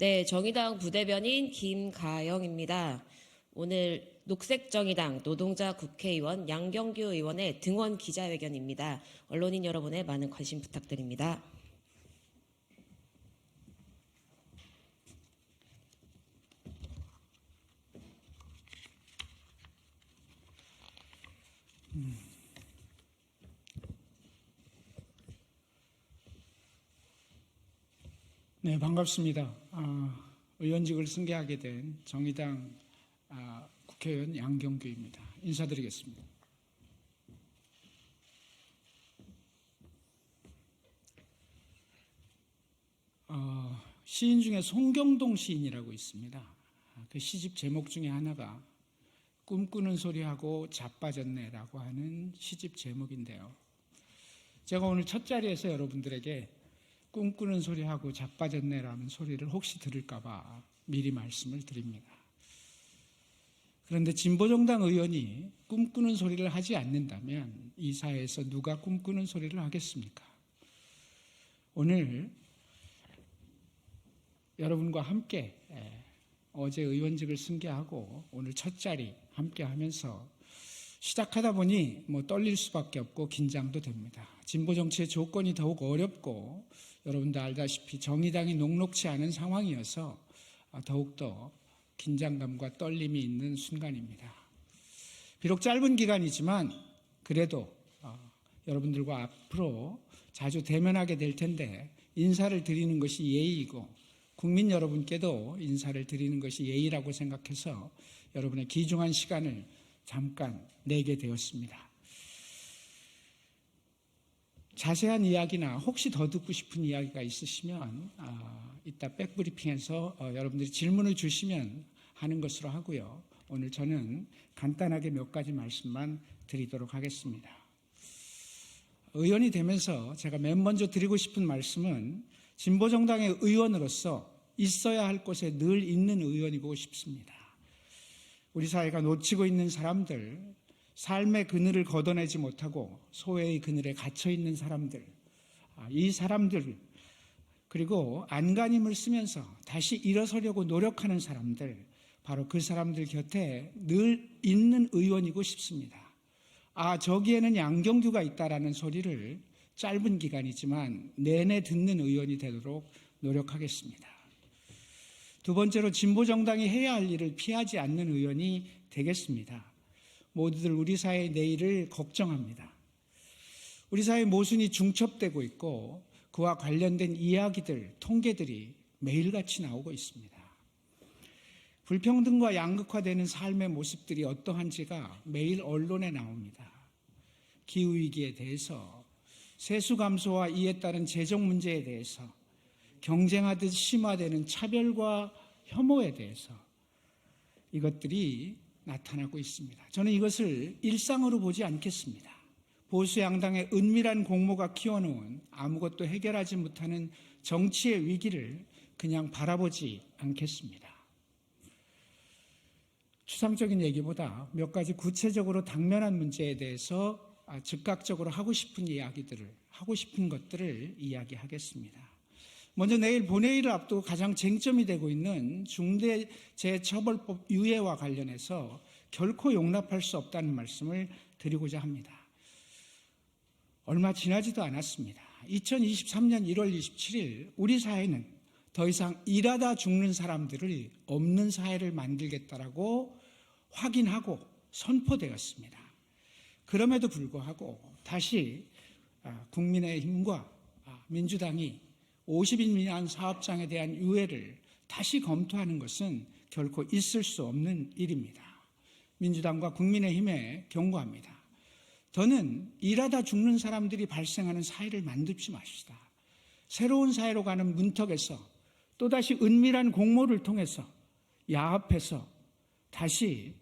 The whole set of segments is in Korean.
네, 정의당 부대변인 김가영입니다. 오늘 녹색정의당 노동자 국회의원 양경규 의원의 등원 기자회견입니다. 언론인 여러분의 많은 관심 부탁드립니다. 네, 반갑습니다. 의원직을 승계하게 된 정의당 국회의원 양경규입니다. 인사드리겠습니다. 시인 중에 송경동 시인이라고 있습니다. 그 시집 제목 중에 하나가 꿈꾸는 소리하고 자빠졌네라고 하는 시집 제목인데요. 제가 오늘 첫 자리에서 여러분들에게 꿈꾸는 소리하고 자빠졌네라는 소리를 혹시 들을까봐 미리 말씀을 드립니다. 그런데 진보정당 의원이 꿈꾸는 소리를 하지 않는다면 이 사회에서 누가 꿈꾸는 소리를 하겠습니까? 오늘 여러분과 함께 어제 의원직을 승계하고 오늘 첫 자리 함께 하면서 시작하다 보니 떨릴 수밖에 없고 긴장도 됩니다. 진보 정치의 조건이 더욱 어렵고 여러분도 알다시피 정의당이 녹록치 않은 상황이어서 더욱더 긴장감과 떨림이 있는 순간입니다. 비록 짧은 기간이지만 그래도 여러분들과 앞으로 자주 대면하게 될 텐데 인사를 드리는 것이 예의이고 국민 여러분께도 인사를 드리는 것이 예의라고 생각해서 여러분의 귀중한 시간을 잠깐 내게 되었습니다. 자세한 이야기나 혹시 더 듣고 싶은 이야기가 있으시면 이따 백브리핑에서 여러분들이 질문을 주시면 하는 것으로 하고요. 오늘 저는 간단하게 몇 가지 말씀만 드리도록 하겠습니다. 의원이 되면서 제가 맨 먼저 드리고 싶은 말씀은 진보정당의 의원으로서 있어야 할 곳에 늘 있는 의원이고 싶습니다. 우리 사회가 놓치고 있는 사람들, 삶의 그늘을 걷어내지 못하고 소외의 그늘에 갇혀있는 사람들, 이 사람들, 그리고 안간힘을 쓰면서 다시 일어서려고 노력하는 사람들, 바로 그 사람들 곁에 늘 있는 의원이고 싶습니다. 저기에는 양경규가 있다라는 소리를 짧은 기간이지만 내내 듣는 의원이 되도록 노력하겠습니다. 두 번째로 진보정당이 해야 할 일을 피하지 않는 의원이 되겠습니다. 모두들 우리 사회의 내일을 걱정합니다. 우리 사회의 모순이 중첩되고 있고 그와 관련된 이야기들, 통계들이 매일같이 나오고 있습니다. 불평등과 양극화되는 삶의 모습들이 어떠한지가 매일 언론에 나옵니다. 기후위기에 대해서, 세수 감소와 이에 따른 재정 문제에 대해서, 경쟁하듯 심화되는 차별과 혐오에 대해서 이것들이 나타나고 있습니다. 저는 이것을 일상으로 보지 않겠습니다. 보수 양당의 은밀한 공모가 키워놓은 아무것도 해결하지 못하는 정치의 위기를 그냥 바라보지 않겠습니다. 추상적인 얘기보다 몇 가지 구체적으로 당면한 문제에 대해서 즉각적으로 하고 싶은 이야기들을, 하고 싶은 것들을 이야기하겠습니다. 먼저 내일 본회의를 앞두고 가장 쟁점이 되고 있는 중대재해처벌법 유예와 관련해서 결코 용납할 수 없다는 말씀을 드리고자 합니다. 얼마 지나지도 않았습니다. 2023년 1월 27일 우리 사회는 더 이상 일하다 죽는 사람들이 없는 사회를 만들겠다라고 확인하고 선포되었습니다. 그럼에도 불구하고 다시 국민의힘과 민주당이 50인 미만 사업장에 대한 유예를 다시 검토하는 것은 결코 있을 수 없는 일입니다. 민주당과 국민의힘에 경고합니다. 더는 일하다 죽는 사람들이 발생하는 사회를 만들지 맙시다. 새로운 사회로 가는 문턱에서 또다시 은밀한 공모를 통해서 야합해서 다시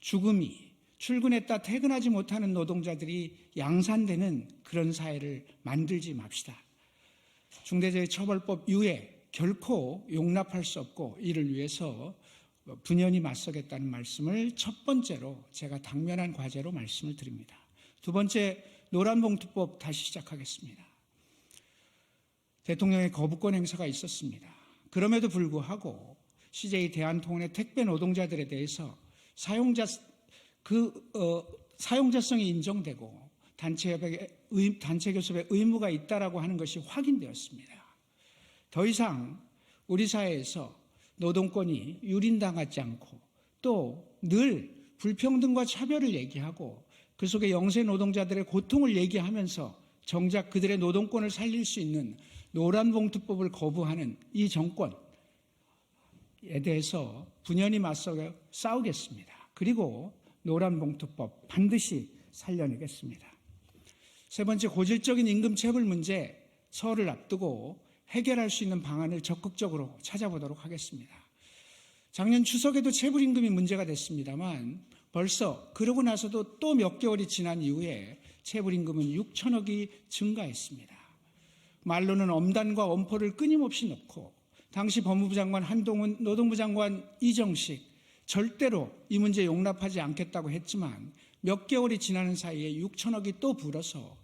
죽음이, 출근했다 퇴근하지 못하는 노동자들이 양산되는 그런 사회를 만들지 맙시다. 중대재해처벌법 유예 결코 용납할 수 없고 이를 위해서 분연히 맞서겠다는 말씀을 첫 번째로 제가 당면한 과제로 말씀을 드립니다. 두 번째, 노란봉투법 다시 시작하겠습니다. 대통령의 거부권 행사가 있었습니다. 그럼에도 불구하고 CJ 대한통운의 택배 노동자들에 대해서 사용자성이 인정되고 단체 교섭의 의무가 있다라고 하는 것이 확인되었습니다. 더 이상 우리 사회에서 노동권이 유린당하지 않고 또 늘 불평등과 차별을 얘기하고 그 속에 영세 노동자들의 고통을 얘기하면서 정작 그들의 노동권을 살릴 수 있는 노란봉투법을 거부하는 이 정권에 대해서 분연히 맞서 싸우겠습니다. 그리고 노란봉투법 반드시 살려내겠습니다. 세 번째, 고질적인 임금 체불 문제 설을 앞두고 해결할 수 있는 방안을 적극적으로 찾아보도록 하겠습니다. 작년 추석에도 체불임금이 문제가 됐습니다만 벌써 그러고 나서도 또 몇 개월이 지난 이후에 체불임금은 6천억이 증가했습니다. 말로는 엄단과 엄포를 끊임없이 넣고 당시 법무부 장관 한동훈, 노동부 장관 이정식 절대로 이 문제 용납하지 않겠다고 했지만 몇 개월이 지나는 사이에 6천억이 또 불어서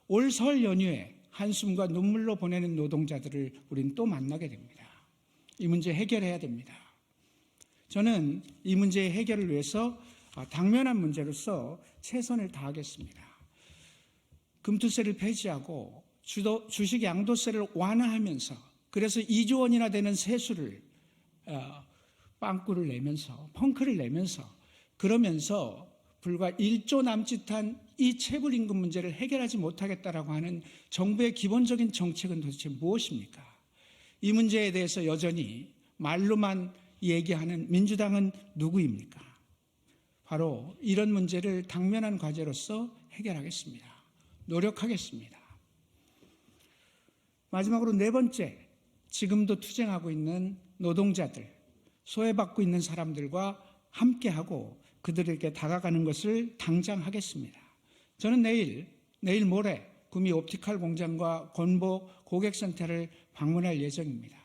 올 설 연휴에 한숨과 눈물로 보내는 노동자들을 우린 또 만나게 됩니다. 이 문제 해결해야 됩니다. 저는 이 문제의 해결을 위해서 당면한 문제로서 최선을 다하겠습니다. 금투세를 폐지하고 주식 양도세를 완화하면서 그래서 2조 원이나 되는 세수를 빵꾸를 내면서 펑크를 내면서 그러면서 불과 1조 남짓한 이 체불임금 문제를 해결하지 못하겠다라고 하는 정부의 기본적인 정책은 도대체 무엇입니까? 이 문제에 대해서 여전히 말로만 얘기하는 민주당은 누구입니까? 바로 이런 문제를 당면한 과제로서 해결하겠습니다. 노력하겠습니다. 마지막으로 네 번째, 지금도 투쟁하고 있는 노동자들, 소외받고 있는 사람들과 함께하고 그들에게 다가가는 것을 당장 하겠습니다. 저는 내일 모레 구미 옵티컬 공장과 건보 고객센터를 방문할 예정입니다.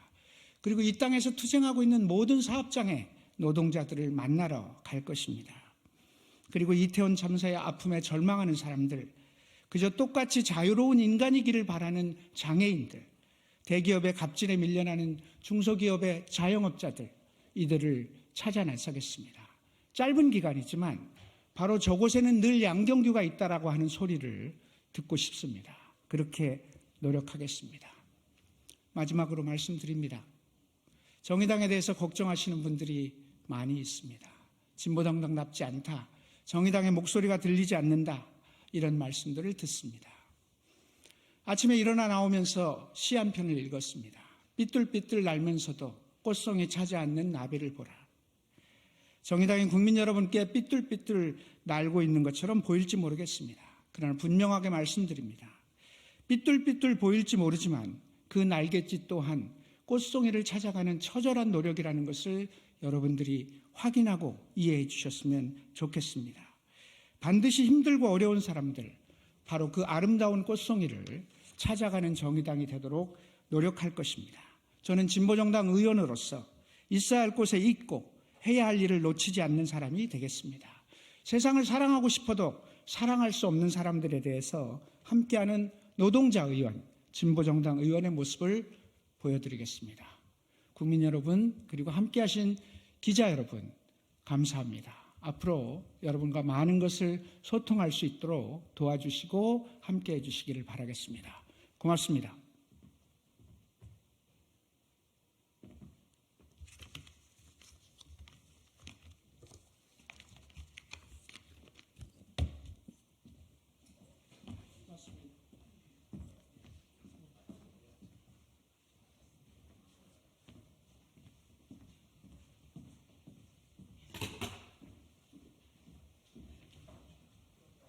그리고 이 땅에서 투쟁하고 있는 모든 사업장의 노동자들을 만나러 갈 것입니다. 그리고 이태원 참사의 아픔에 절망하는 사람들, 그저 똑같이 자유로운 인간이기를 바라는 장애인들, 대기업의 갑질에 밀려나는 중소기업의 자영업자들, 이들을 찾아 나서겠습니다. 짧은 기간이지만 바로 저곳에는 늘 양경규가 있다라고 하는 소리를 듣고 싶습니다. 그렇게 노력하겠습니다. 마지막으로 말씀드립니다. 정의당에 대해서 걱정하시는 분들이 많이 있습니다. 진보정당답지 않다. 정의당의 목소리가 들리지 않는다. 이런 말씀들을 듣습니다. 아침에 일어나 나오면서 시 한 편을 읽었습니다. 삐뚤삐뚤 날면서도 꽃송이 차지 않는 나비를 보라. 정의당인 국민 여러분께 삐뚤삐뚤 날고 있는 것처럼 보일지 모르겠습니다. 그러나 분명하게 말씀드립니다. 삐뚤삐뚤 보일지 모르지만 그 날갯짓 또한 꽃송이를 찾아가는 처절한 노력이라는 것을 여러분들이 확인하고 이해해 주셨으면 좋겠습니다. 반드시 힘들고 어려운 사람들, 바로 그 아름다운 꽃송이를 찾아가는 정의당이 되도록 노력할 것입니다. 저는 진보정당 의원으로서 있어야 할 곳에 있고 해야 할 일을 놓치지 않는 사람이 되겠습니다. 세상을 사랑하고 싶어도 사랑할 수 없는 사람들에 대해서 함께하는 노동자 의원, 진보정당 의원의 모습을 보여드리겠습니다. 국민 여러분, 그리고 함께하신 기자 여러분, 감사합니다. 앞으로 여러분과 많은 것을 소통할 수 있도록 도와주시고 함께해 주시기를 바라겠습니다. 고맙습니다.